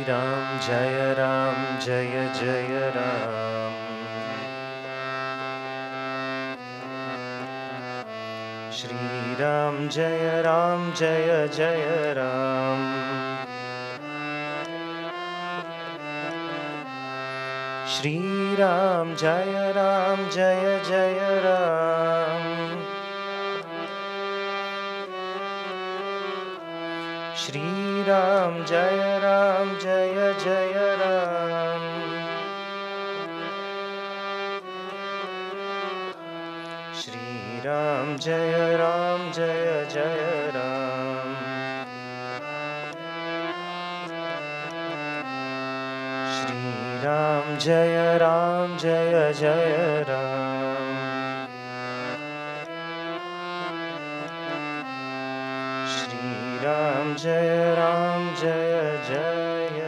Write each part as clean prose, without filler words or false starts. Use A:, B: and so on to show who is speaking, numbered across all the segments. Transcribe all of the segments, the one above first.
A: Ram Jaya Jaya Ram. Shri Ram Jaya Jaya Ram. Shri Ram Jaya Jaya Ram. Shri Ram Jaya Jaya Ram. Shri Ram Jaya Jaya Ram. Shri Ram Jaya Jaya Ram. Shri Ram Jaya Jaya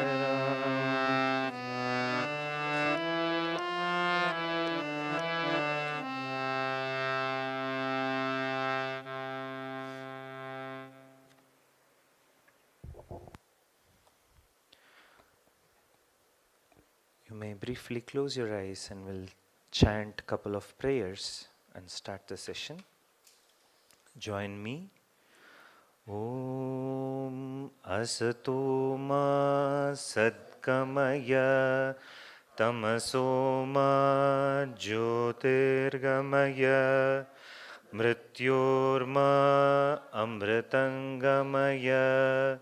A: Ram. You may briefly close your eyes and we'll chant a couple of prayers and start the session. Join me. Om Asato Ma Sadgamaya Tamaso Ma Jyotirgamaya Mrityorma Amritangamaya.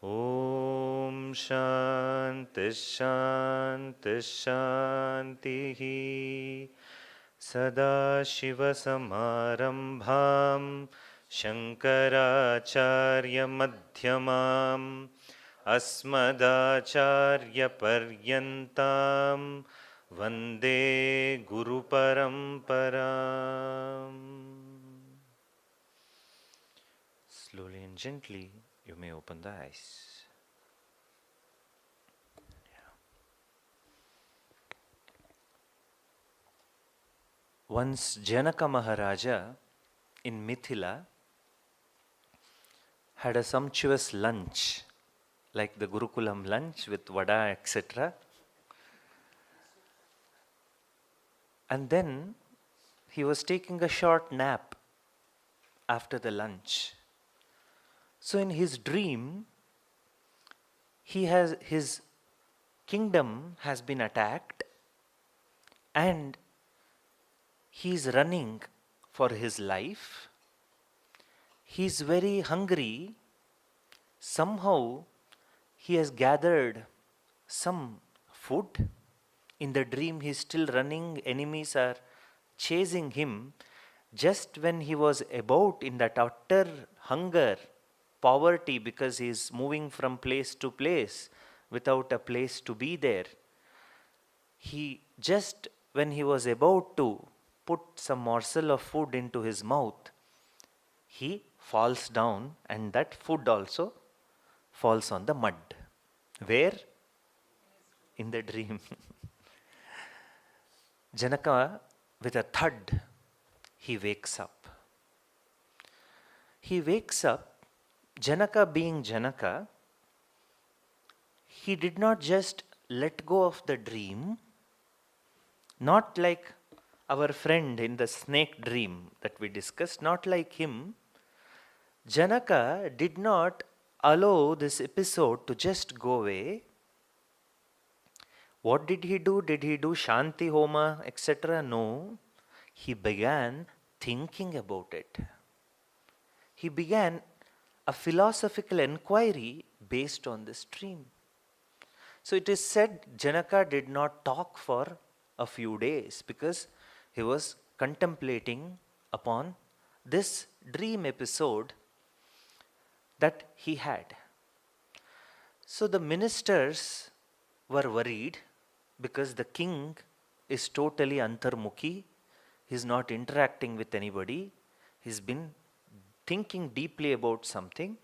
A: Om Shanti Shanti Shanti. Sadashiva Samarambham Shankaracharya Madhyamam Asmadacharya Paryantam Vande Guru Paramparam. Slowly and gently you may open the eyes. Once Janaka Maharaja in Mithila had a sumptuous lunch, like the Gurukulam lunch with vada, etc. And then he was taking a short nap after the lunch. So in his dream, his kingdom has been attacked and he is running for his life. He is very hungry. Somehow he has gathered some food. In the dream he is still running. Enemies are chasing him. Just when he was about in that utter hunger, poverty, because he is moving from place to place without a place to be there, when he was about to put some morsel of food into his mouth, he falls down and that food also falls on the mud. Where? In the dream. Janaka, with a thud, he wakes up. He wakes up, Janaka being Janaka, he did not just let go of the dream, not like our friend in the snake dream that we discussed, not like him. Janaka did not allow this episode to just go away. What did he do? Did he do Shanti Homa, etc.? No. He began thinking about it. He began a philosophical inquiry based on this dream. So it is said Janaka did not talk for a few days because he was contemplating upon this dream episode that he had. So the ministers were worried because the king is totally antarmukhi. He is not interacting with anybody. He's been thinking deeply about something.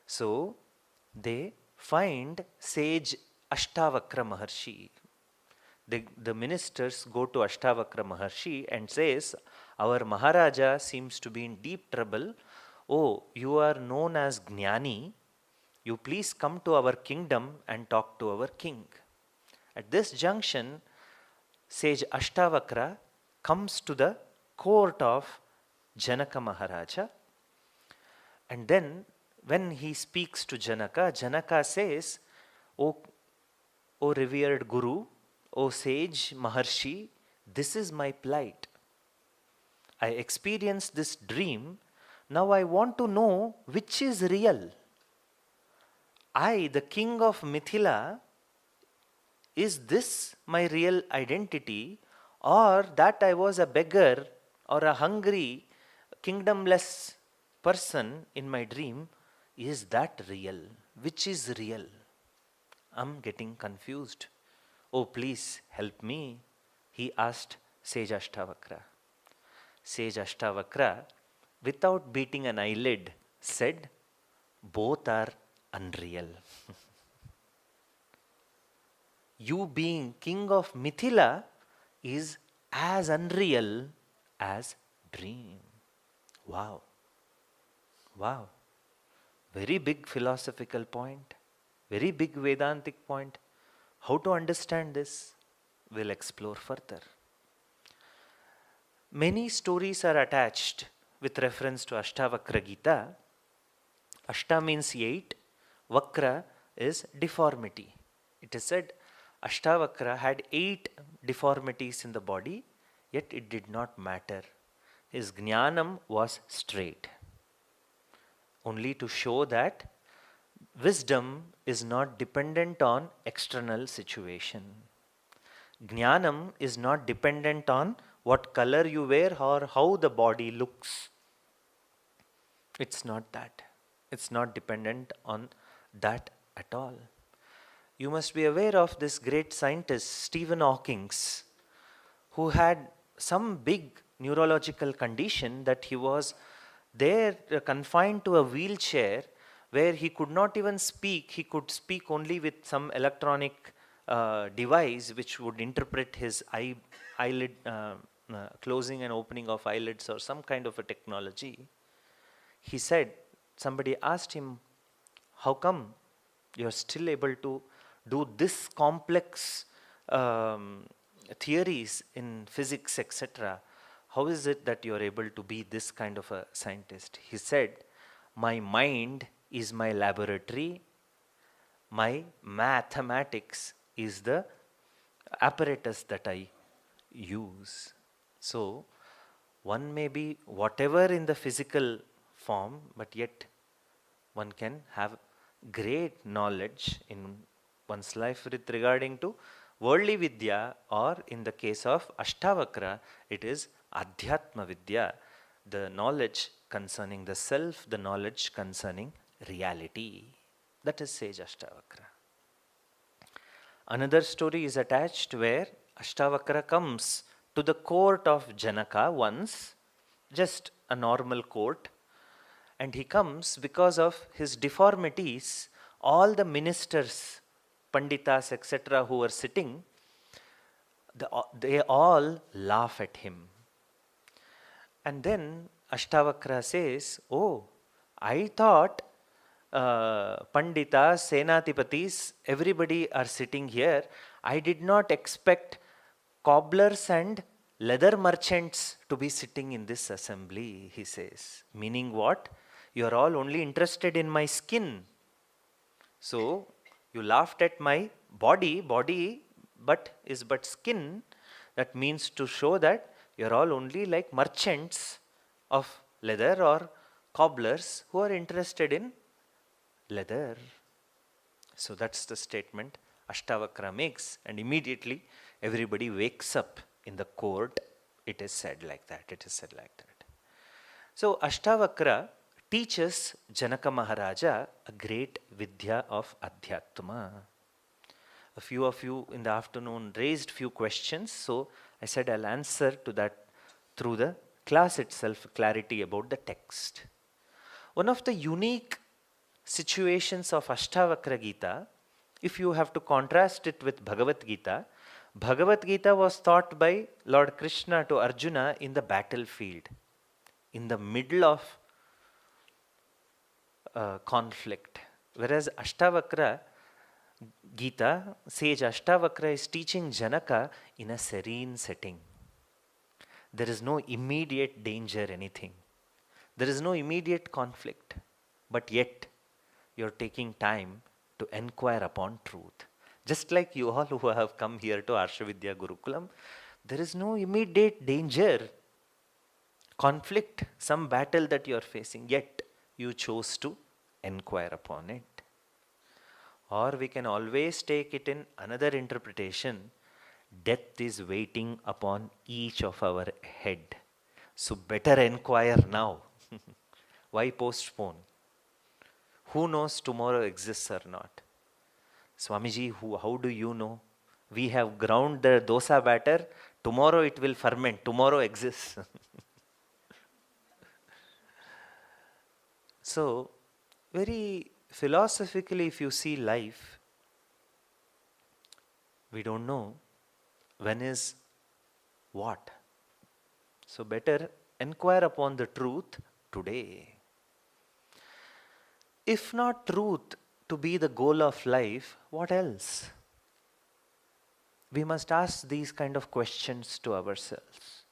A: So they find sage Ashtavakra Maharshi. The ministers go to Ashtavakra Maharshi and says, our Maharaja seems to be in deep trouble. Oh, you are known as Jnani. you please come to our kingdom and talk to our king. At this junction, sage Ashtavakra comes to the court of Janaka Maharaja, and then when he speaks to Janaka, Janaka says, O revered Guru, O sage Maharshi, this is my plight. I experienced this dream. Now I want to know which is real. I, the king of Mithila, is this my real identity, or that I was a beggar or a hungry, kingdomless person in my dream? Is that real? Which is real? I'm getting confused. Oh, please help me, he asked sage Ashtavakra. Sage Ashtavakra, without beating an eyelid, said, both are unreal. You being king of Mithila is as unreal as dream. Wow. Wow. Very big philosophical point. Very big Vedantic point. How to understand this? We'll explore further. Many stories are attached with reference to Ashtavakra Gita. Ashta means 8. Vakra is deformity. It is said Ashtavakra had 8 deformities in the body, yet it did not matter. His jnanam was straight. Only to show that wisdom is not dependent on external situation. Jnanam is not dependent on what color you wear or how the body looks. It's not that. It's not dependent on that at all. You must be aware of this great scientist, Stephen Hawking, who had some big neurological condition that he was there confined to a wheelchair where he could not even speak. He could speak only with some electronic device which would interpret his eyelid closing and opening of eyelids or some kind of a technology. He said, somebody asked him, how come you're still able to do this complex theories in physics, etc.? How is it that you're able to be this kind of a scientist? He said, my mind is my laboratory, my mathematics is the apparatus that I use. So, one may be whatever in the physical form, but yet one can have great knowledge in one's life with regarding to worldly vidya, or in the case of Ashtavakra, it is Adhyatma Vidya, the knowledge concerning the self, the knowledge concerning reality. That is sage Ashtavakra. Another story is attached where Ashtavakra comes to the court of Janaka once, just a normal court, and he comes because of his deformities. All the ministers, Panditas, etc., who are sitting, they all laugh at him. And then Ashtavakra says, oh, I thought Panditas, Senatipatis, everybody are sitting here. I did not expect cobblers and leather merchants to be sitting in this assembly, he says. Meaning what? You are all only interested in my skin. So, you laughed at my body but is but skin. That means to show that you are all only like merchants of leather or cobblers who are interested in leather. So that's the statement Ashtavakra makes, and immediately everybody wakes up in the court. It is said like that. It is said like that. So Ashtavakra teaches Janaka Maharaja a great vidya of Adhyatma. A few of you in the afternoon raised few questions, so I said I'll answer to that through the class itself, clarity about the text. One of the unique situations of Ashtavakra Gita, if you have to contrast it with Bhagavad Gita, Bhagavad Gita was taught by Lord Krishna to Arjuna in the battlefield, in the middle of conflict. Whereas Ashtavakra Gita, sage Ashtavakra is teaching Janaka in a serene setting. There is no immediate danger, anything. There is no immediate conflict. But yet, you're taking time to inquire upon truth. Just like you all who have come here to Arshavidya Gurukulam, there is no immediate danger, conflict, some battle that you are facing, yet you chose to inquire upon it. Or we can always take it in another interpretation. Death is waiting upon each of our head. So better inquire now. Why postpone? Who knows tomorrow exists or not? Swamiji, how do you know? We have ground the dosa batter. Tomorrow it will ferment. Tomorrow exists. So, very philosophically, if you see life, we don't know when is what. So, better inquire upon the truth today. If not truth to be the goal of life, what else? We must ask these kind of questions to ourselves.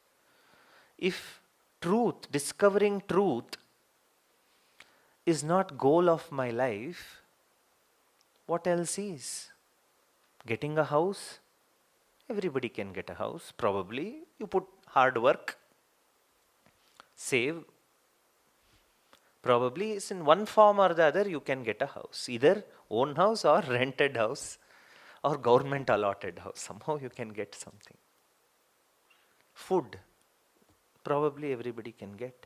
A: If truth, discovering truth, is not goal of my life, what else is? Getting a house? Everybody can get a house, probably. You put hard work, save. Probably it's in one form or the other you can get a house. Either own house or rented house or government allotted house. Somehow you can get something. Food, probably everybody can get.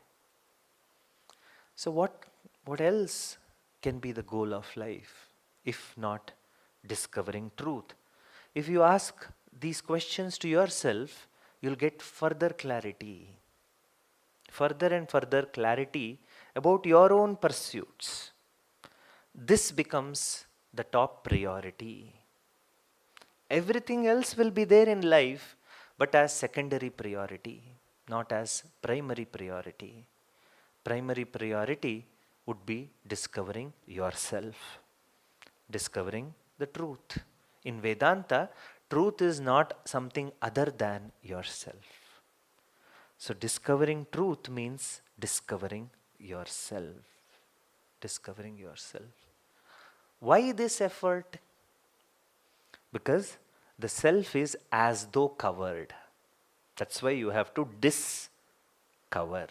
A: So what else can be the goal of life if not discovering truth? If you ask these questions to yourself, you'll get further clarity. Further and further clarity about your own pursuits. This becomes the top priority. Everything else will be there in life, but as secondary priority, not as primary priority. Primary priority would be discovering yourself, discovering the truth. In Vedanta, truth is not something other than yourself. So discovering truth means discovering yourself. Discovering yourself. Why this effort? Because the self is as though covered. That's why you have to discover.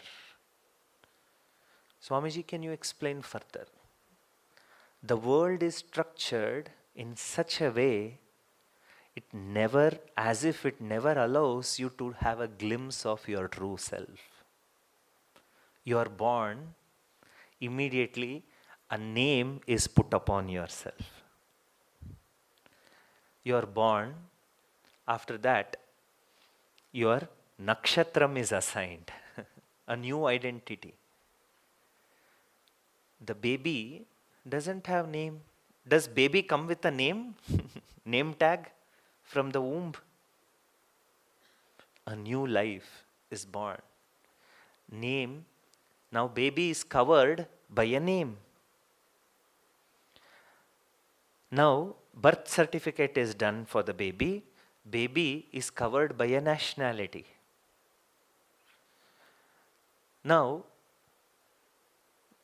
A: Swamiji, can you explain further? The world is structured in such a way, as if it never allows you to have a glimpse of your true self. You are born, immediately a name is put upon yourself. You are born, after that, your nakshatram is assigned, a new identity. The baby doesn't have name. Does baby come with a name? Name tag from the womb? A new life is born. Name. Now baby is covered by a name. Now birth certificate is done for the baby. Baby is covered by a nationality. Now,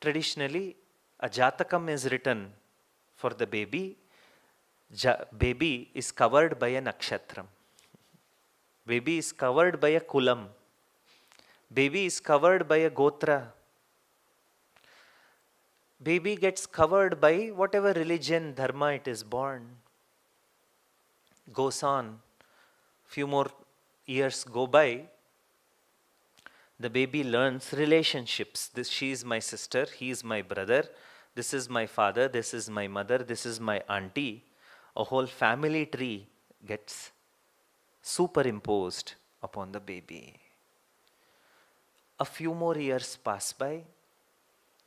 A: traditionally, a jatakam is written for the baby. Baby is covered by a nakshatram. Baby is covered by a kulam. Baby is covered by a gotra. Baby gets covered by whatever religion, dharma it is born. Goes on. Few more years go by. The baby learns relationships. She is my sister, he is my brother, this is my father, this is my mother, this is my auntie. A whole family tree gets superimposed upon the baby. A few more years pass by.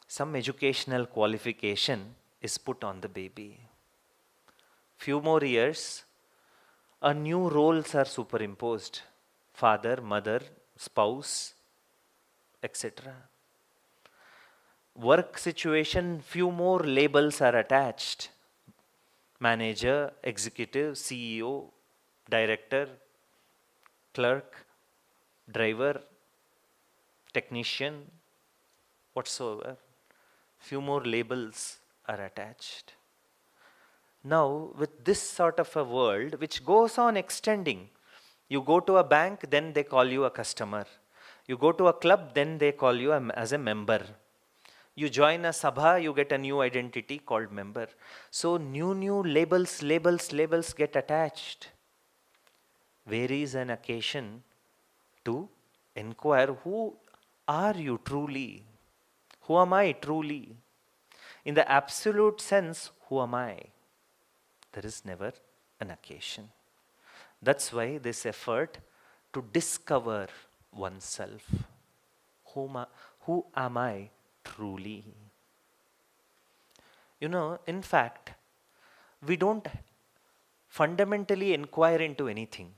A: Some educational qualification is put on the baby. Few more years, a new roles are superimposed. Father, mother, spouse, etc. Work situation, few more labels are attached. Manager, executive, CEO, director, clerk, driver, technician, whatsoever. Few more labels are attached. Now, with this sort of a world, which goes on extending, you go to a bank, then they call you a customer. You go to a club, then they call you as a member. You join a sabha, you get a new identity called member. So new labels get attached. Where is an occasion to inquire, who are you truly? Who am I truly? In the absolute sense, who am I? There is never an occasion. That's why this effort to discover oneself. Who am I truly? In fact, we don't fundamentally inquire into anything.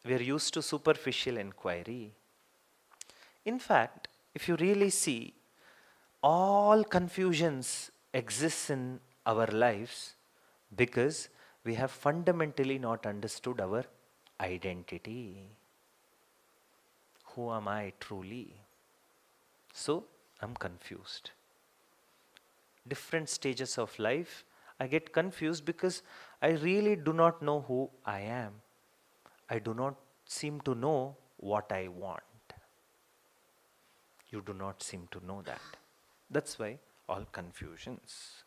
A: We are used to superficial inquiry. In fact, if you really see, all confusions exist in our lives because we have fundamentally not understood our identity. Who am I truly? So, I'm confused. Different stages of life, I get confused because I really do not know who I am. I do not seem to know what I want. You do not seem to know that. That's why all confusions.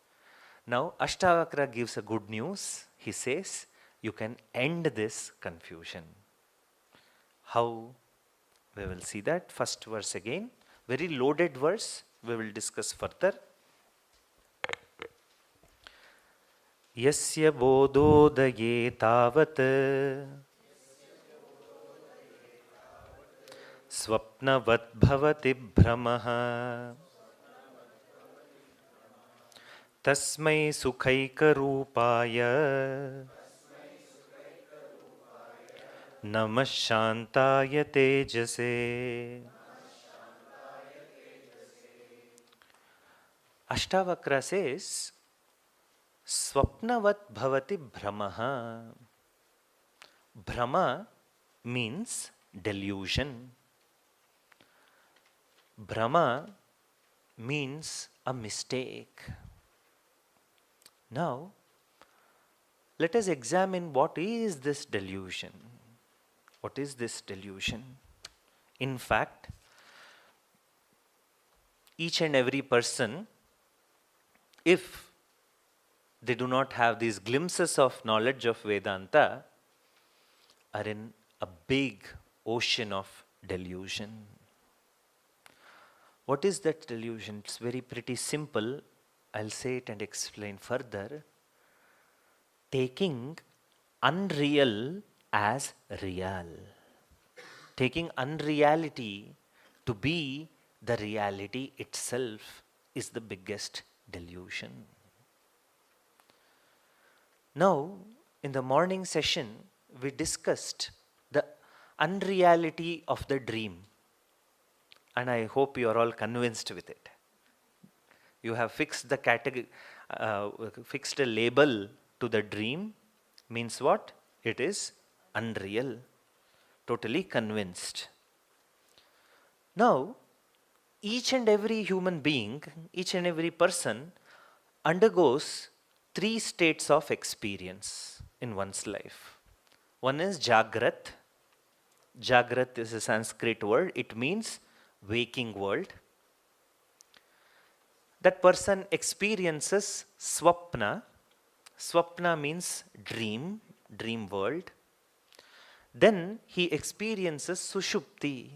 A: Now, Ashtavakra gives a good news. He says, you can end this confusion. How? We will see that. First verse again. Very loaded verse. We will discuss further. Yasya bodhodaye tavat swapnavat bhavati brahmaha tasmai sukhaika rupaya namah shantaya tejase. Ashtavakra says, Swapnavat bhavati brahmaha. Brahma means delusion. Brahma means a mistake. Now, let us examine what is this delusion. What is this delusion? In fact, each and every person, if they do not have these glimpses of knowledge of Vedanta, are in a big ocean of delusion. What is that delusion? It's very pretty simple. I'll say it and explain further. Taking unreal as real. Taking unreality to be the reality itself is the biggest delusion. Now, in the morning session, we discussed the unreality of the dream. And I hope you are all convinced with it. You have fixed the category, fixed a label to the dream. Means what? It is unreal. Totally convinced. Now, each and every human being, each and every person undergoes 3 states of experience in one's life. One is Jagrat. Jagrat is a Sanskrit word. It means waking world. That person experiences Swapna. Swapna means dream, dream world. Then he experiences Sushupti.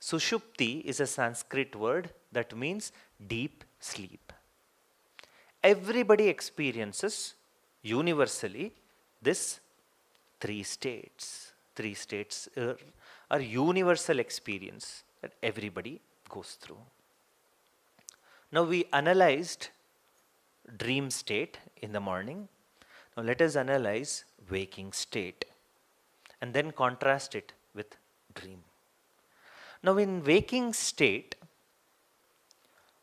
A: Sushupti is a Sanskrit word that means deep sleep. Everybody experiences universally this 3 states. 3 states are universal experience that everybody goes through. Now we analyzed dream state in the morning. Now let us analyze waking state and then contrast it with dream. Now in waking state,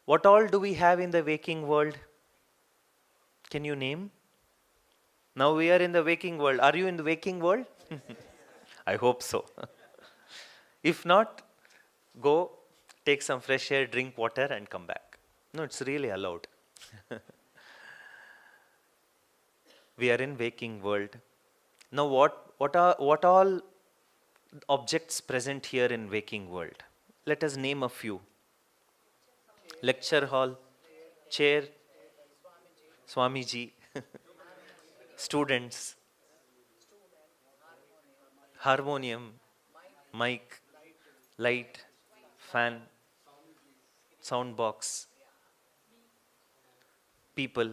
A: What all do we have in the waking world? Can you name? Now we are in the waking world. Are you in the waking world? I hope so. If not, go take some fresh air, drink water, and come back. No, it's really allowed. We are in waking world. Now what all objects present here in waking world? Let us name a few. Lecture hall, chair, Swamiji, students, harmonium, mic, light, fan, sound box, people,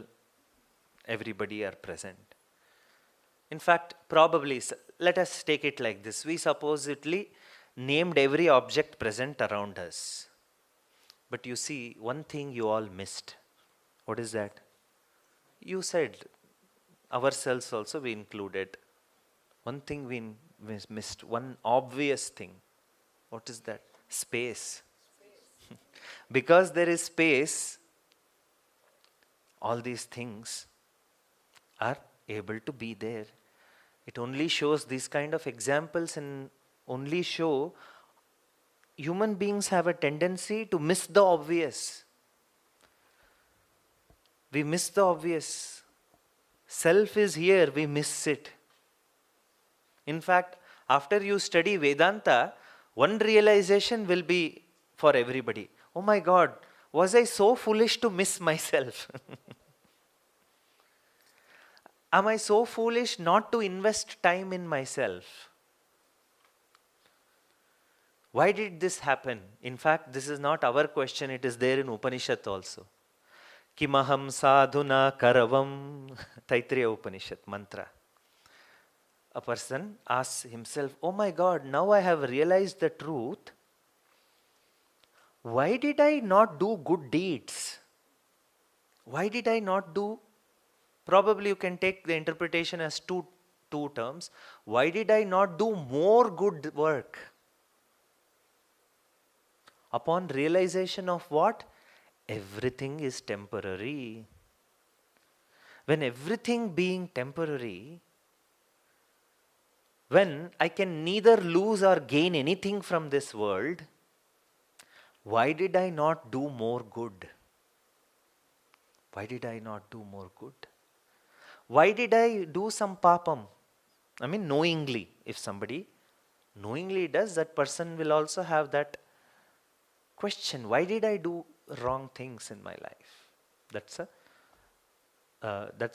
A: everybody are present. In fact, probably, let us take it like this. We supposedly named every object present around us. But you see, one thing you all missed. What is that? You said, ourselves also we included. One thing we missed, one obvious thing. What is that? Space. Because there is space, all these things are able to be there. It only shows these kind of examples and only show human beings have a tendency to miss the obvious. We miss the obvious. Self is here, we miss it. In fact, after you study Vedanta, one realization will be for everybody. Oh my God, was I so foolish to miss myself? Am I so foolish not to invest time in myself? Why did this happen? In fact, this is not our question, it is there in Upanishad also. Kimaham sadhuna karavam, Taittiriya Upanishad mantra. A person asks himself, oh my God, now I have realized the truth. Why did I not do good deeds? Why did I not do? Probably you can take the interpretation as two terms. Why did I not do more good work? Upon realization of what? Everything is temporary. When everything being temporary, when I can neither lose or gain anything from this world, why did I not do more good? Why did I not do more good? Why did I do some papam? I mean, knowingly. If somebody knowingly does, that person will also have that question. Why did I do wrong things in my life? That's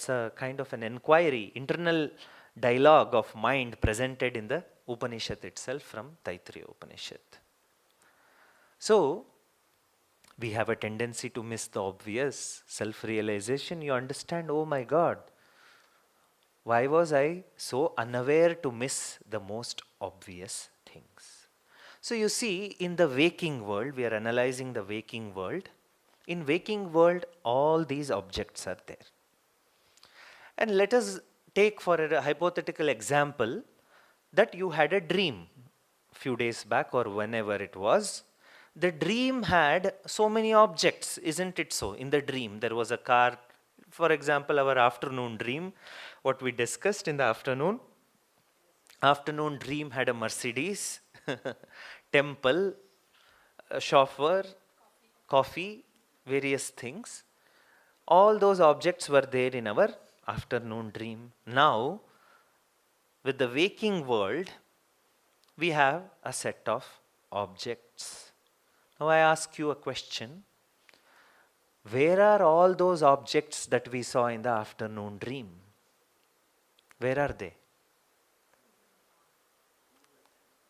A: a kind of an inquiry, internal dialogue of mind presented in the Upanishad itself from Taittiriya Upanishad. So, we have a tendency to miss the obvious. Self-realization, you understand, oh my God, why was I so unaware to miss the most obvious things? So you see, in the waking world, we are analyzing the waking world. In waking world, all these objects are there. And let us take for a hypothetical example that you had a dream a few days back or whenever it was. The dream had so many objects, isn't it so? In the dream, there was a car. For example, our afternoon dream, what we discussed in the afternoon. Afternoon dream had a Mercedes, temple, a chauffeur, coffee, various things. All those objects were there in our afternoon dream. Now, with the waking world, we have a set of objects. Now I ask you a question. Where are all those objects that we saw in the afternoon dream? Where are they?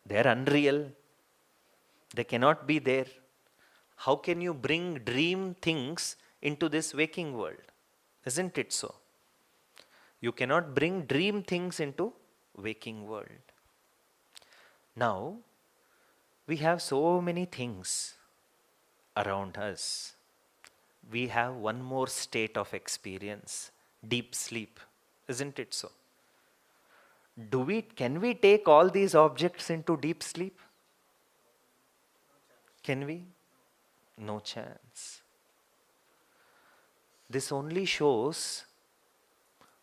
A: They are unreal. They cannot be there. How can you bring dream things into this waking world? Isn't it so? You cannot bring dream things into waking world. Now, we have so many things around us. We have one more state of experience, deep sleep. Isn't it so? Can we take all these objects into deep sleep? Can we? No chance. This only shows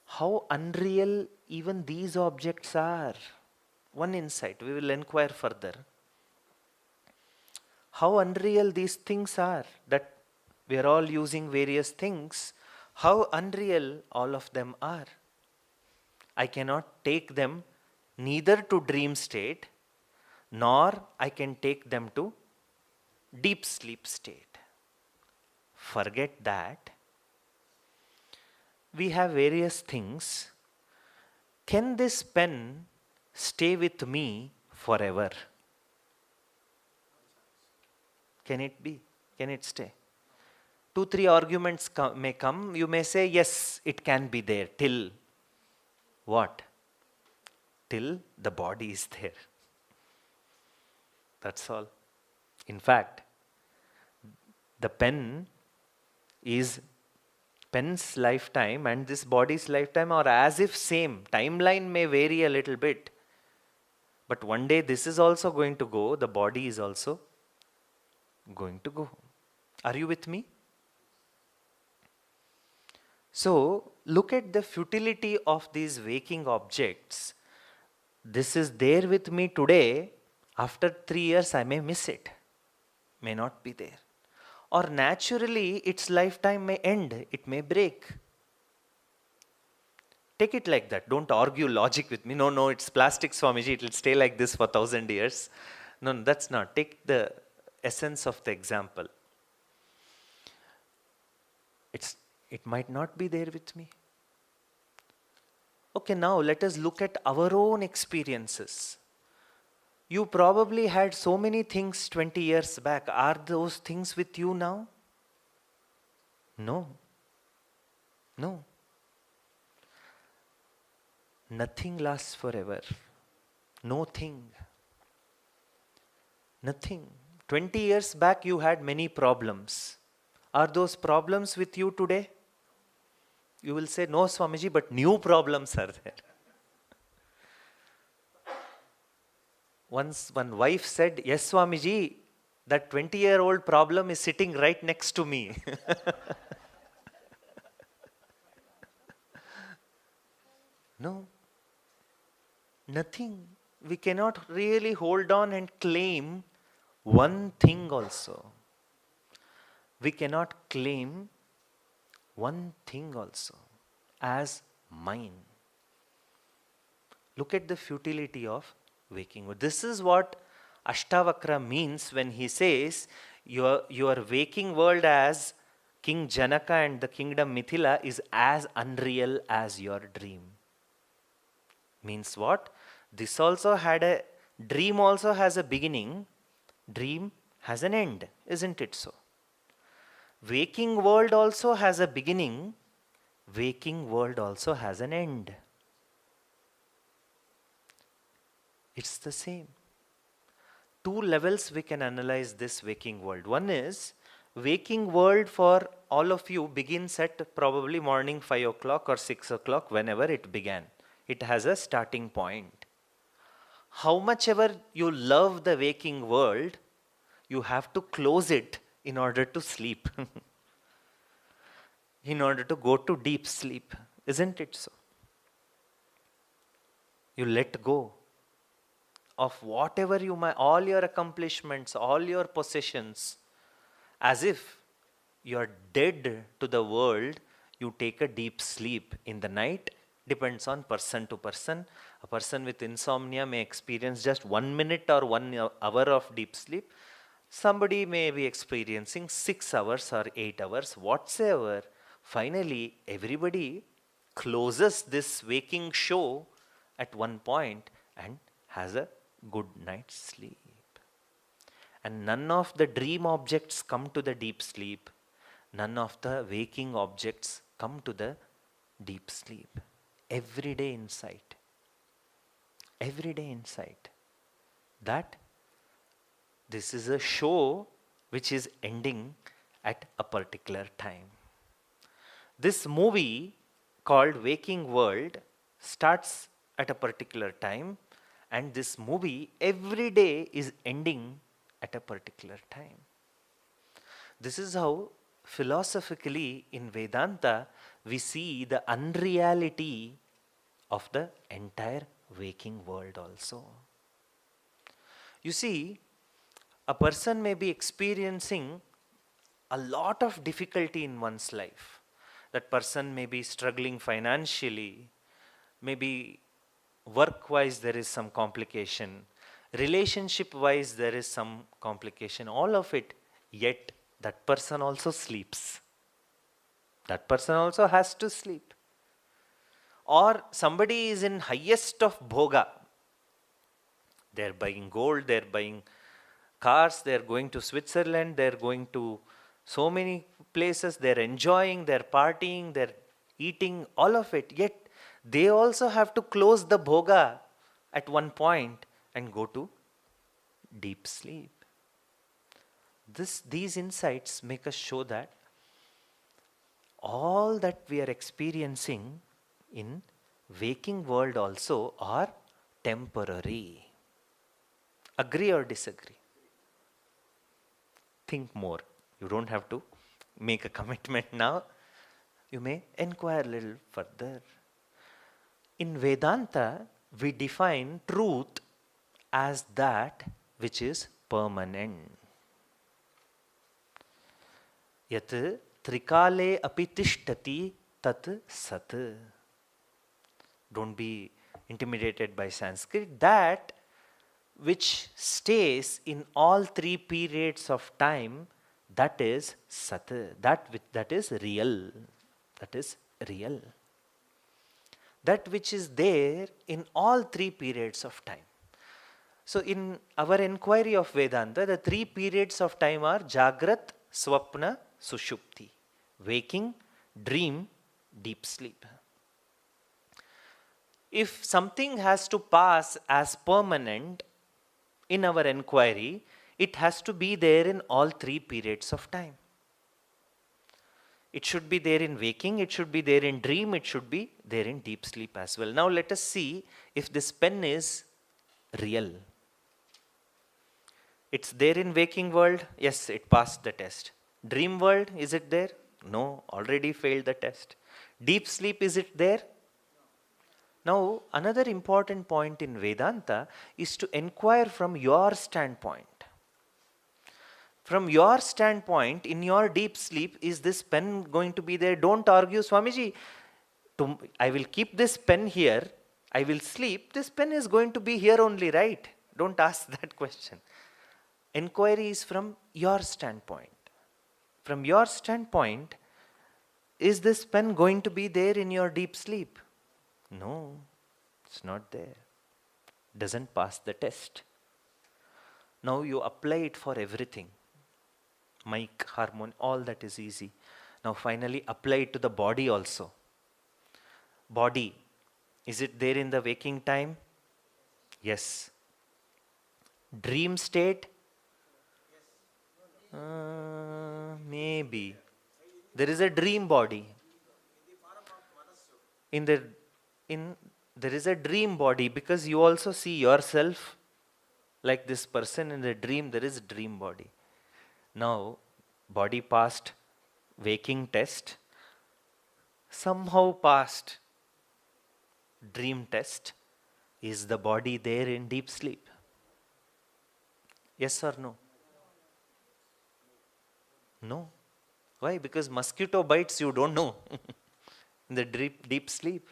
A: how unreal even these objects are. One insight, we will inquire further. How unreal these things are, that we are all using various things, how unreal all of them are. I cannot take them neither to dream state, nor I can take them to deep sleep state. Forget that. We have various things. Can this pen stay with me forever? Can it be? Can it stay? 2-3 arguments may come. You may say, yes, it can be there till what? Till the body is there. That's all. In fact, the pen's lifetime and this body's lifetime are as if same. Timeline may vary a little bit. But one day this is also going to go, the body is also going to go. Are you with me? So, look at the futility of these waking objects. This is there with me today. After 3 years, I may miss it. May not be there. Or naturally, its lifetime may end. It may break. Take it like that. Don't argue logic with me. No, it's plastic, Swamiji. It will stay like this for 1,000 years. No, that's not. Take the essence of the example. It might not be there with me. Okay, now let us look at our own experiences. You probably had so many things 20 years back. Are those things with you now? No. Nothing lasts forever. No thing. Nothing. 20 years back you had many problems. Are those problems with you today? You will say, no, Swamiji, but new problems are there. Once one wife said, yes, Swamiji, that 20-year-old problem is sitting right next to me. No. Nothing. We cannot really hold on and claim one thing also. We cannot claim one thing also as mine. Look at the futility of waking. This is what Ashtavakra means when he says your waking world as King Janaka and the kingdom Mithila is as unreal as your dream. Means what? This also had a dream, also has a beginning. Dream has an end, isn't it so? Waking world also has a beginning. Waking world also has an end. It's the same. 2 levels we can analyze this waking world. One is, waking world for all of you begins at probably morning 5 o'clock or 6 o'clock, whenever it began. It has a starting point. How much ever you love the waking world, you have to close it in order to sleep. In order to go to deep sleep. Isn't it so? You let go of whatever you might, all your accomplishments, all your possessions, as if you are dead to the world. You take a deep sleep in the night. Depends on person to person. A person with insomnia may experience just 1 minute or 1 hour of deep sleep. Somebody may be experiencing 6 hours or 8 hours, whatsoever. Finally, everybody closes this waking show at one point and has a good night's sleep. And none of the dream objects come to the deep sleep. None of the waking objects come to the deep sleep. Everyday insight. Everyday insight. That this is a show which is ending at a particular time. This movie called Waking World starts at a particular time, and this movie every day is ending at a particular time. This is how philosophically in Vedanta, we see the unreality of the entire waking world also. You see, a person may be experiencing a lot of difficulty in one's life. That person may be struggling financially, maybe work-wise there is some complication, relationship-wise there is some complication, all of it, yet that person also sleeps. That person also has to sleep. Or somebody is in highest of bhoga. They're buying gold, they're buying cars, they're going to Switzerland, they're going to so many places, they're enjoying, they're partying, they're eating, all of it. Yet they also have to close the bhoga at one point and go to deep sleep. These insights make us show that all that we are experiencing in waking world also are temporary. Agree or disagree? Think more. You don't have to make a commitment now. You may inquire a little further. In Vedanta, we define truth as that which is permanent. Yat trikale api tishtati tat sat. Don't be intimidated by Sanskrit. That which stays in all three periods of time, that is sat. That is real. That is real. That which is there in all three periods of time. So in our inquiry of Vedanta, the three periods of time are Jagrat, Swapna, Sushupti. Waking, dream, deep sleep. If something has to pass as permanent in our inquiry, it has to be there in all three periods of time. It should be there in waking, it should be there in dream, it should be there in deep sleep as well. Now let us see if this pen is real. It's there in waking world. Yes, it passed the test. Dream world, is it there? No, already failed the test. Deep sleep, is it there? Now, another important point in Vedanta is to inquire from your standpoint. From your standpoint, in your deep sleep, is this pen going to be there? Don't argue, Swamiji. I will keep this pen here. I will sleep. This pen is going to be here only, right? Don't ask that question. Inquiry is from your standpoint. From your standpoint, is this pen going to be there in your deep sleep? No, it's not there. Doesn't pass the test. Now you apply it for everything. Mic, harmony, all that is easy. Now finally apply it to the body also. Body, is it there in the waking time? Yes. Dream state? Maybe. There is a dream body. There is a dream body because you also see yourself like this person in the dream. There is a dream body. Now, body passed waking test, somehow passed dream test. Is the body there in deep sleep? Yes or no? No. Why? Because mosquito bites, you don't know. In the deep sleep.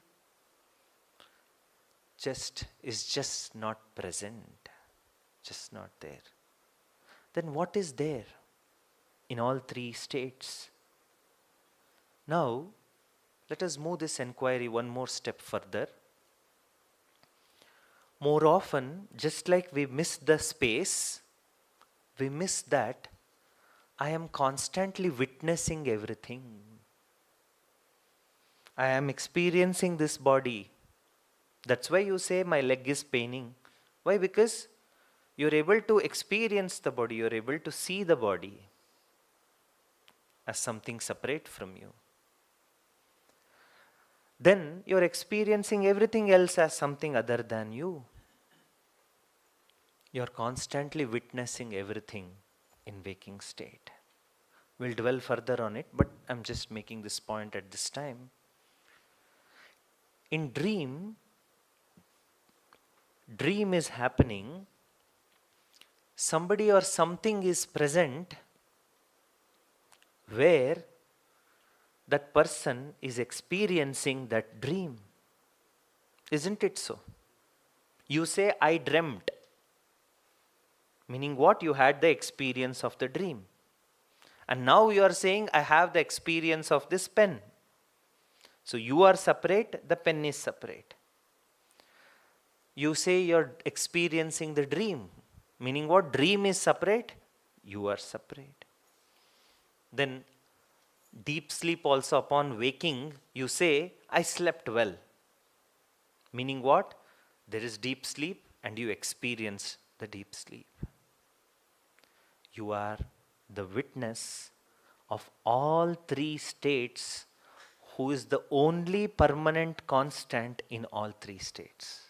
A: Just not present. Just not there. Then what is there in all three states? Now, let us move this inquiry one more step further. More often, just like we miss the space, we miss that I am constantly witnessing everything. I am experiencing this body. That's why you say my leg is paining. Why? Because you're able to experience the body, you're able to see the body as something separate from you. Then you're experiencing everything else as something other than you. You're constantly witnessing everything in waking state. We'll dwell further on it, but I'm just making this point at this time. In dream is happening, somebody or something is present where that person is experiencing that dream. Isn't it so? You say, I dreamt. Meaning what? You had the experience of the dream. And now you are saying, I have the experience of this pen. So you are separate, the pen is separate. You say you're experiencing the dream. Meaning what? Dream is separate, you are separate. Then deep sleep also, upon waking, you say, I slept well. Meaning what? There is deep sleep and you experience the deep sleep. You are the witness of all three states, who is the only permanent constant in all three states.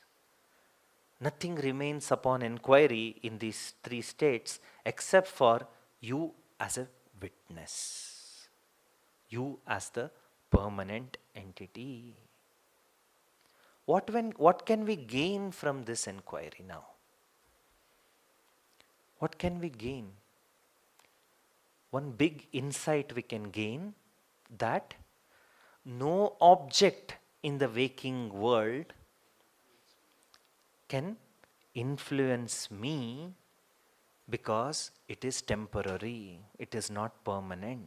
A: Nothing remains upon inquiry in these three states except for you as a witness. You as the permanent entity. What can we gain from this inquiry now? What can we gain? One big insight we can gain, that no object in the waking world can influence me, because it is temporary, it is not permanent.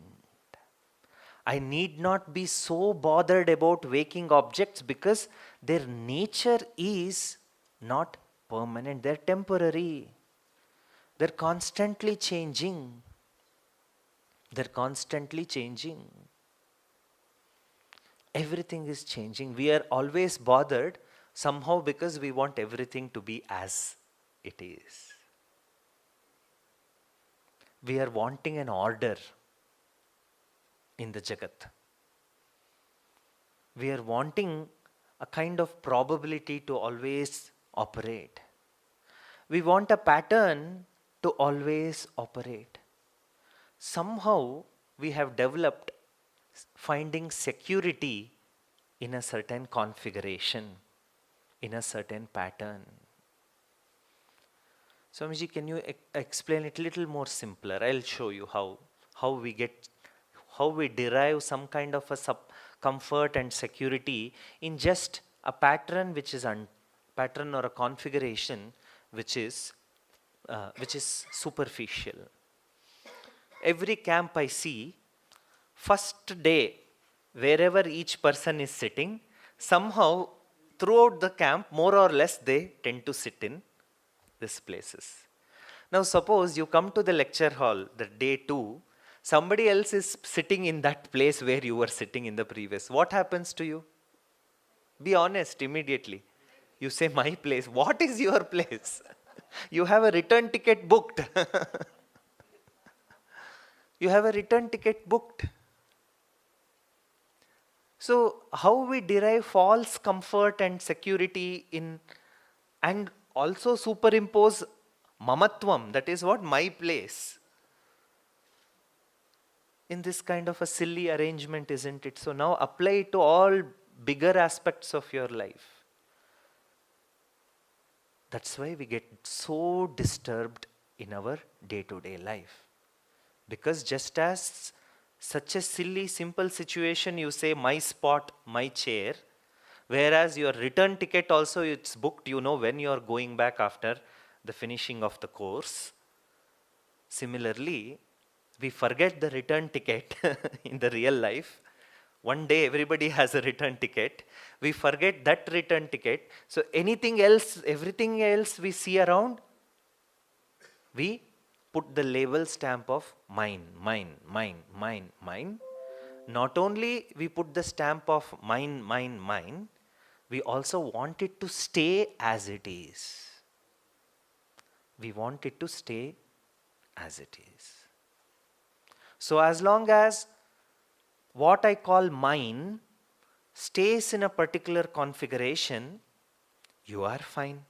A: I need not be so bothered about waking objects, because their nature is not permanent, they're temporary. They're constantly changing. They're constantly changing. Everything is changing. We are always bothered somehow because we want everything to be as it is. We are wanting an order in the Jagat. We are wanting a kind of probability to always operate. We want a pattern to always operate. Somehow we have developed finding security in a certain configuration, in a certain pattern. Swamiji, can you explain it a little more simpler? I'll show you how we derive some kind of a comfort and security in just a pattern which is pattern or a configuration which is superficial. Every camp I see, first day, wherever each person is sitting, somehow throughout the camp, more or less, they tend to sit in these places. Now suppose you come to the lecture hall, the day 2, somebody else is sitting in that place where you were sitting in the previous. What happens to you? Be honest immediately. You say, my place. What is your place? You have a return ticket booked. You have a return ticket booked. So how we derive false comfort and security in, and also superimpose mamatvam, that is what? My place. In this kind of a silly arrangement, isn't it? So now apply it to all bigger aspects of your life. That's why we get so disturbed in our day-to-day life. Because just as such a silly, simple situation, you say, my spot, my chair, whereas your return ticket also, it's booked, you know when you are going back after the finishing of the course. Similarly, we forget the return ticket in the real life. One day everybody has a return ticket. We forget that return ticket. So anything else, everything else we see around, we put the label stamp of mine, mine, mine, mine, mine. Not only we put the stamp of mine, mine, mine, we also want it to stay as it is. We want it to stay as it is. So as long as what I call mine stays in a particular configuration, you are fine.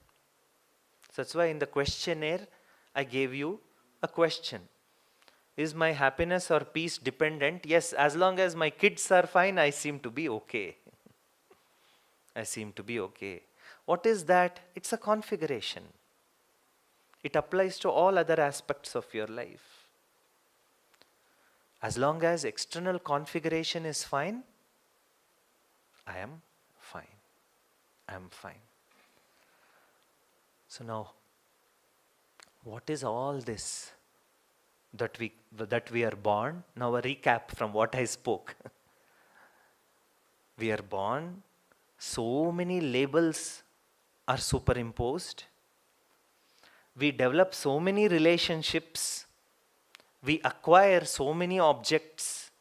A: So that's why in the questionnaire, I gave you a question. Is my happiness or peace dependent? Yes, as long as my kids are fine, I seem to be okay. I seem to be okay. What is that? It's a configuration. It applies to all other aspects of your life. As long as external configuration is fine, I am fine. I am fine. So now, what is all this that we are born? Now a recap from what I spoke. We are born, so many labels are superimposed. We develop so many relationships. We acquire so many objects.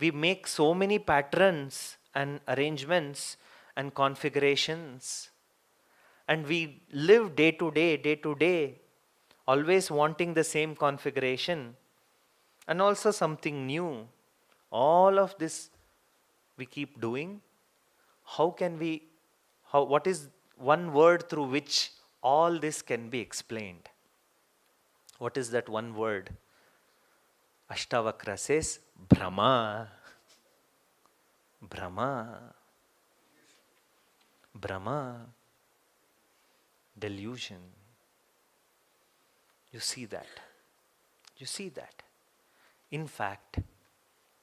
A: We make so many patterns and arrangements and configurations. And we live day to day, always wanting the same configuration and also something new. All of this we keep doing. What is one word through which all this can be explained? What is that one word? Ashtavakra says, Brahma. Brahma. Brahma. Delusion. You see that. You see that. In fact,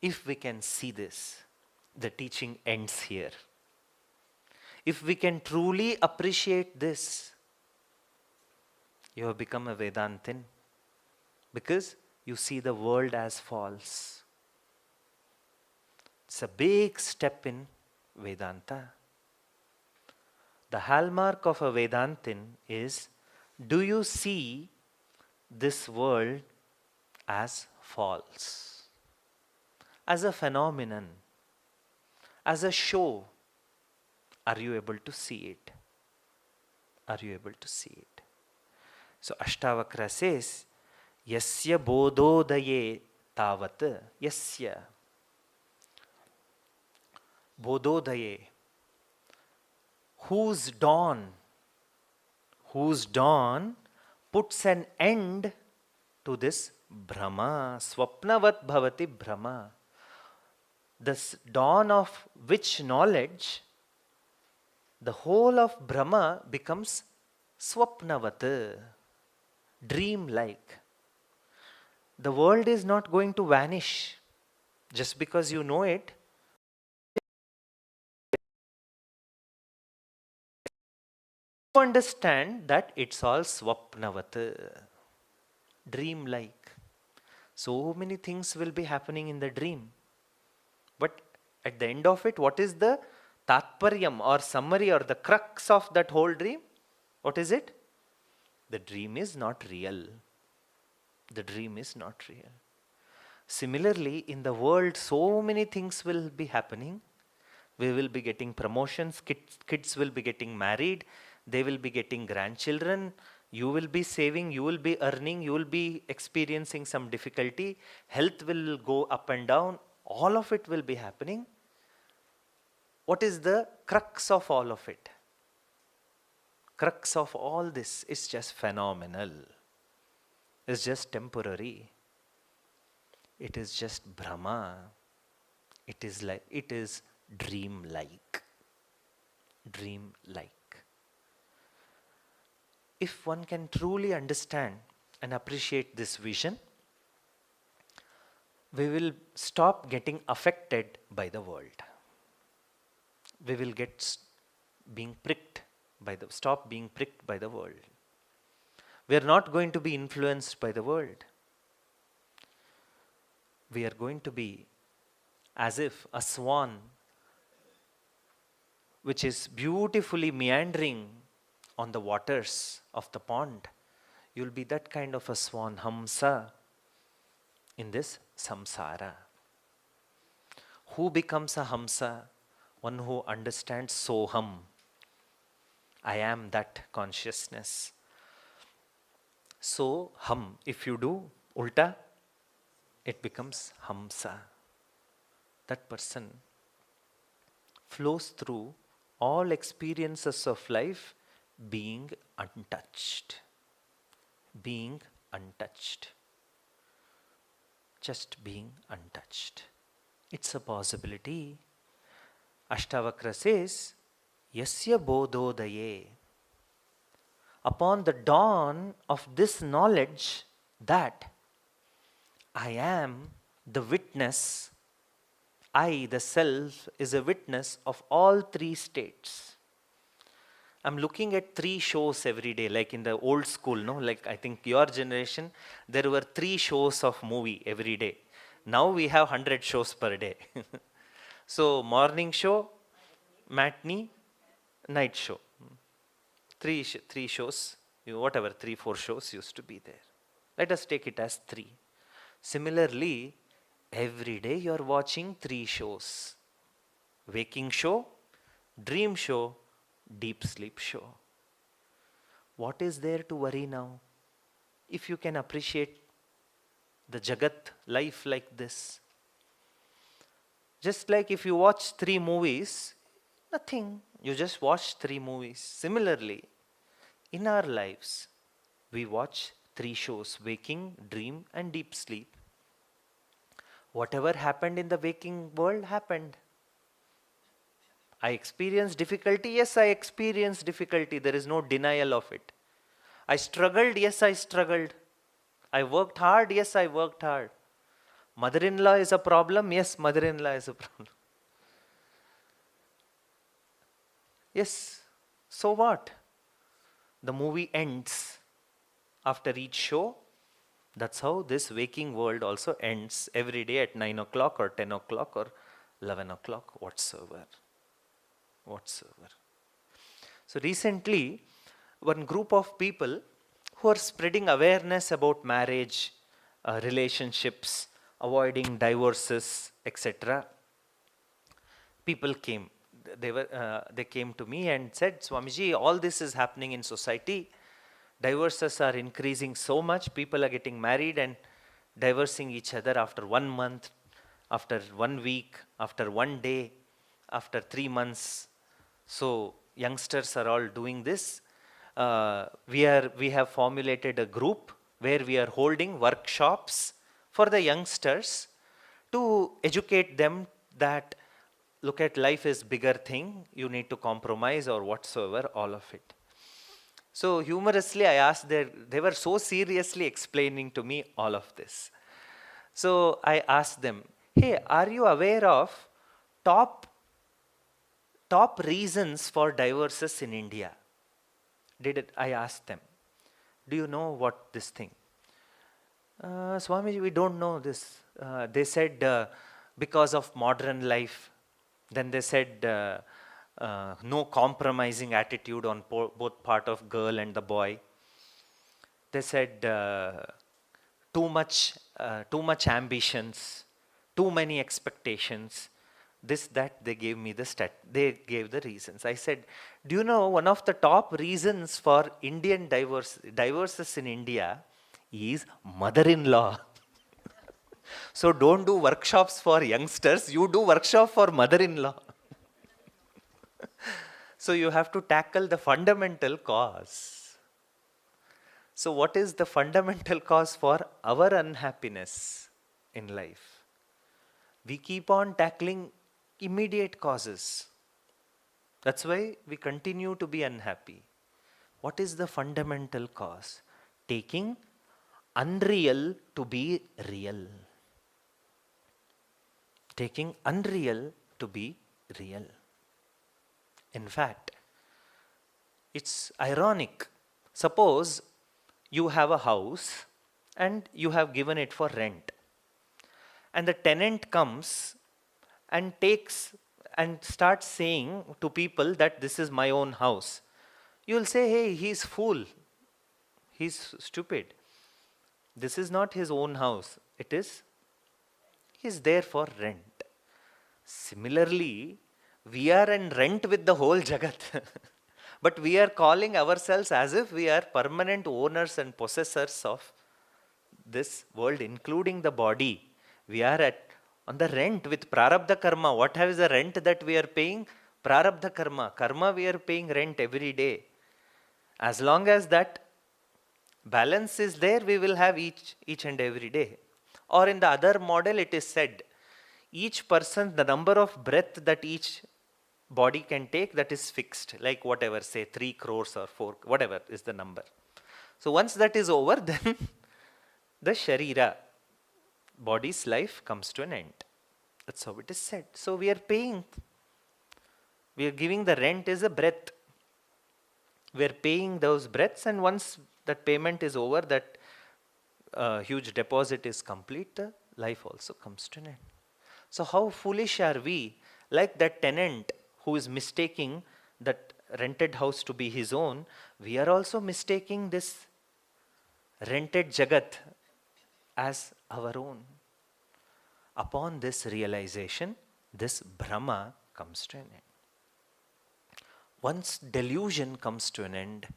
A: if we can see this, the teaching ends here. If we can truly appreciate this, you have become a Vedantin because you see the world as false. It's a big step in Vedanta. The hallmark of a Vedantin is, do you see this world as false? As a phenomenon, as a show, are you able to see it? Are you able to see it? So Ashtavakra says, Yasya bodhodaye tavat, Yasya bodhodaye, whose dawn puts an end to this Brahma, Swapnavat bhavati Brahma. The dawn of which knowledge, the whole of Brahma becomes Swapnavat, dream-like. The world is not going to vanish just because you know it. You understand that it's all Swapnavat, dream-like. So many things will be happening in the dream. But at the end of it, what is the tatparyam or summary or the crux of that whole dream? What is it? The dream is not real. The dream is not real. Similarly, in the world, so many things will be happening. We will be getting promotions, kids will be getting married, they will be getting grandchildren, you will be saving, you will be earning, you will be experiencing some difficulty, health will go up and down, all of it will be happening. What is the crux of all of it? Crux of all this is just phenomenal. It's just temporary. It is just Brahma. It is dream-like. Dream-like. If one can truly understand and appreciate this vision, we will stop getting affected by the world. We will stop being pricked by the world. We are not going to be influenced by the world. We are going to be as if a swan which is beautifully meandering on the waters of the pond. You will be that kind of a swan, hamsa, in this samsara. Who becomes a hamsa? One who understands soham. I am that consciousness. So, ham, if you do ulta, it becomes hamsa. That person flows through all experiences of life being untouched. Being untouched. just being untouched. It's a possibility. Ashtavakra says, Yasya bodhodaye. Upon the dawn of this knowledge that I am the witness, I, the self, is a witness of all three states. I'm looking at 3 shows every day, like in the old school, no? Like I think your generation, there were 3 shows of movie every day. Now we have 100 shows per day. So morning show, matinee, night show. Three shows, whatever, 3-4 shows used to be there. Let us take it as 3. Similarly, every day you are watching 3 shows. Waking show, dream show, deep sleep show. What is there to worry now? If you can appreciate the Jagat life like this. Just like if you watch 3 movies, nothing. You just watch 3 movies. Similarly, in our lives, we watch 3 shows: waking, dream, and deep sleep. Whatever happened in the waking world happened. I experienced difficulty. Yes, I experienced difficulty. There is no denial of it. I struggled. Yes, I struggled. I worked hard. Yes, I worked hard. Mother-in-law is a problem. Yes, mother-in-law is a problem. Yes, so what? The movie ends after each show. That's how this waking world also ends every day at 9 o'clock or 10 o'clock or 11 o'clock, whatsoever. So recently, one group of people who are spreading awareness about marriage, relationships, avoiding divorces, etc. People came. They came to me and said, Swamiji, all this is happening in society. Divorces are increasing so much. People are getting married and divorcing each other after 1 month, after 1 week, after 1 day, after 3 months. So youngsters are all doing this. We have formulated a group where we are holding workshops for the youngsters to educate them that look at life is bigger thing, you need to compromise or whatsoever, all of it. So humorously I asked, they were so seriously explaining to me all of this. So I asked them, hey, are you aware of top reasons for divorces in India? I asked them, do you know what this thing? Swamiji, we don't know this. They said because of modern life. Then they said no compromising attitude on both part of girl and the boy. They said too much ambitions, too many expectations. This, that, they gave me they gave the reasons. I said, do you know one of the top reasons for Indian divorces in India is mother-in-law. So don't do workshops for youngsters, you do workshop for mother-in-law. So you have to tackle the fundamental cause. So what is the fundamental cause for our unhappiness in life? We keep on tackling immediate causes. That's why we continue to be unhappy. What is the fundamental cause? Taking unreal to be real. Taking unreal to be real. In fact, it's ironic. Suppose you have a house and you have given it for rent. And the tenant comes and starts saying to people that this is my own house. You will say, hey, he's fool. He's stupid. This is not his own house. He's there for rent. Similarly, we are in rent with the whole Jagat. But we are calling ourselves as if we are permanent owners and possessors of this world, including the body. We are on the rent with prarabdha karma. What is the rent that we are paying? Prarabdha karma. Karma, we are paying rent every day. As long as that balance is there, we will have each and every day. Or in the other model, it is said, each person, the number of breath that each body can take, that is fixed, like whatever, say 3 crores or 4, whatever is the number. So once that is over, then the Sharira, body's life, comes to an end. That's how it is said. So we are paying, we are giving the rent is a breath. We are paying those breaths, and once that payment is over, that huge deposit is complete, the life also comes to an end. So how foolish are we, like that tenant who is mistaking that rented house to be his own, we are also mistaking this rented Jagat as our own. Upon this realization, this Brahma comes to an end. Once delusion comes to an end,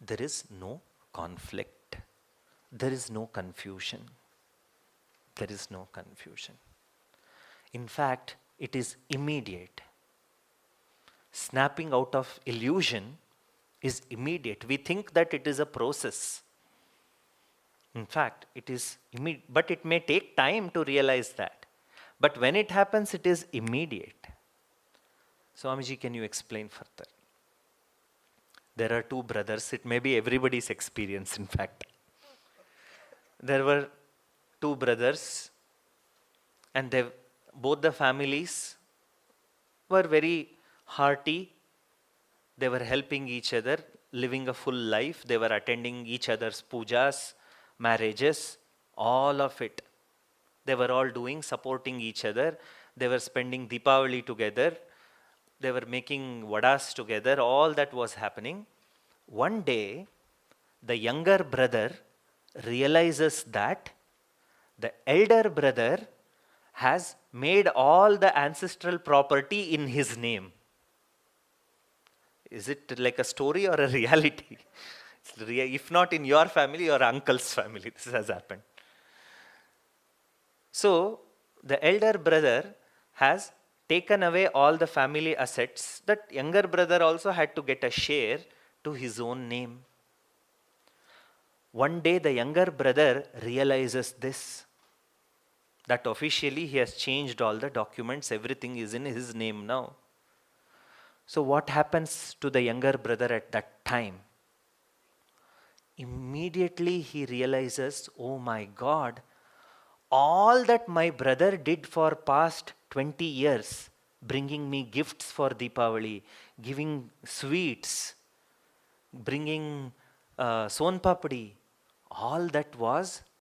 A: there is no conflict. There is no confusion. There is no confusion. In fact, it is immediate. Snapping out of illusion is immediate. We think that it is a process. In fact, it is immediate, but it may take time to realize that. But when it happens, it is immediate. Swamiji, can you explain further? There are 2 brothers. It may be everybody's experience, in fact. There were 2 brothers, and both the families were very hearty. They were helping each other, living a full life. They were attending each other's pujas, marriages, all of it. They were all doing, supporting each other. They were spending Deepavali together. They were making vadas together. All that was happening. One day, the younger brother realizes that the elder brother has made all the ancestral property in his name. Is it like a story or a reality? If not in your family, your uncle's family, this has happened. So, the elder brother has taken away all the family assets. That younger brother also had to get a share to his own name. One day, the younger brother realizes this, that officially he has changed all the documents, everything is in his name now. So what happens to the younger brother at that time? Immediately he realizes, oh my God, all that my brother did for past 20 years, bringing me gifts for Deepavali, giving sweets, bringing son papdi, all that was